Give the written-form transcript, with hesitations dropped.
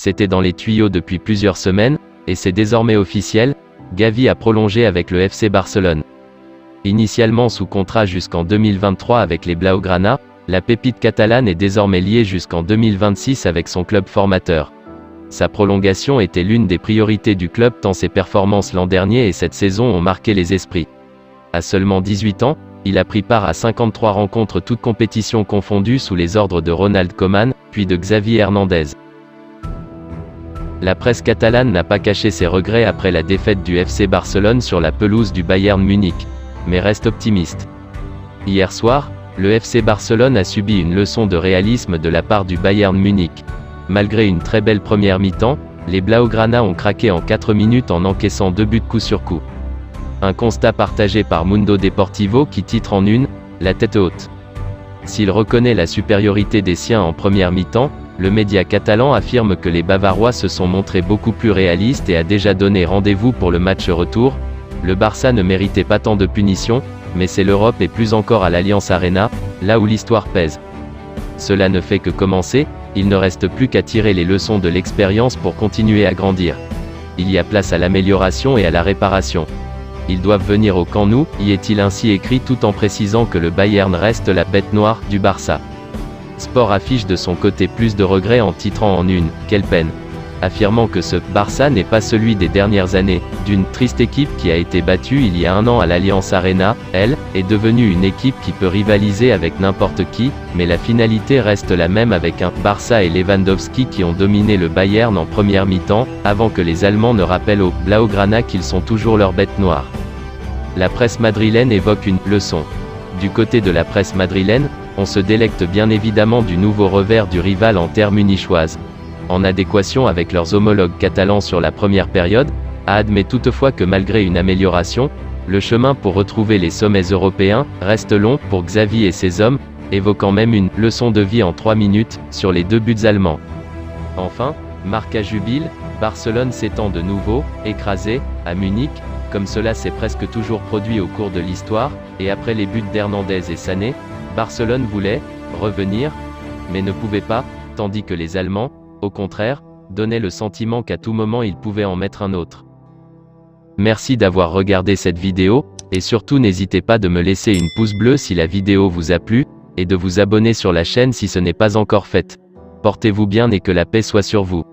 C'était dans les tuyaux depuis plusieurs semaines, et c'est désormais officiel, Gavi a prolongé avec le FC Barcelone. Initialement sous contrat jusqu'en 2023 avec les Blaugrana, la pépite catalane est désormais liée jusqu'en 2026 avec son club formateur. Sa prolongation était l'une des priorités du club tant ses performances l'an dernier et cette saison ont marqué les esprits. À seulement 18 ans, il a pris part à 53 rencontres toutes compétitions confondues sous les ordres de Ronald Koeman, puis de Xavi Hernandez. La presse catalane n'a pas caché ses regrets après la défaite du FC Barcelone sur la pelouse du Bayern Munich, mais reste optimiste. Hier soir, le FC Barcelone a subi une leçon de réalisme de la part du Bayern Munich. Malgré une très belle première mi-temps, les Blaugrana ont craqué en 4 minutes en encaissant 2 buts coup sur coup. Un constat partagé par Mundo Deportivo qui titre en une, la tête haute. S'il reconnaît la supériorité des siens en première mi-temps, le média catalan affirme que les Bavarois se sont montrés beaucoup plus réalistes et a déjà donné rendez-vous pour le match retour. Le Barça ne méritait pas tant de punitions, mais c'est l'Europe et plus encore à l'Allianz Arena, là où l'histoire pèse. Cela ne fait que commencer, il ne reste plus qu'à tirer les leçons de l'expérience pour continuer à grandir. Il y a place à l'amélioration et à la réparation. Ils doivent venir au Camp Nou, y est-il ainsi écrit tout en précisant que le Bayern reste la bête noire du Barça. Sport affiche de son côté plus de regrets en titrant en une « Quelle peine », affirmant que ce « Barça n'est pas celui des dernières années, d'une triste équipe qui a été battue il y a un an à l'Allianz Arena, elle, est devenue une équipe qui peut rivaliser avec n'importe qui, mais la finalité reste la même avec un « Barça et Lewandowski qui ont dominé le Bayern en première mi-temps, avant que les Allemands ne rappellent aux Blaugrana qu'ils sont toujours leur bête noire ». La presse madrilène évoque une « leçon ». Du côté de la presse madrilène, on se délecte bien évidemment du nouveau revers du rival en terre munichoise. En adéquation avec leurs homologues catalans sur la première période, admet toutefois que malgré une amélioration, le chemin pour retrouver les sommets européens reste long pour Xavi et ses hommes, évoquant même une « leçon de vie en 3 minutes » sur les 2 buts allemands. Enfin, Marca jubile, Barcelone s'étend de nouveau, écrasé, à Munich, comme cela s'est presque toujours produit au cours de l'histoire, et après les buts d'Hernandez et Sané, Barcelone voulait revenir, mais ne pouvait pas, tandis que les Allemands, au contraire, donnaient le sentiment qu'à tout moment ils pouvaient en mettre un autre. Merci d'avoir regardé cette vidéo, et surtout n'hésitez pas de me laisser une pouce bleu si la vidéo vous a plu, et de vous abonner sur la chaîne si ce n'est pas encore fait. Portez-vous bien et que la paix soit sur vous.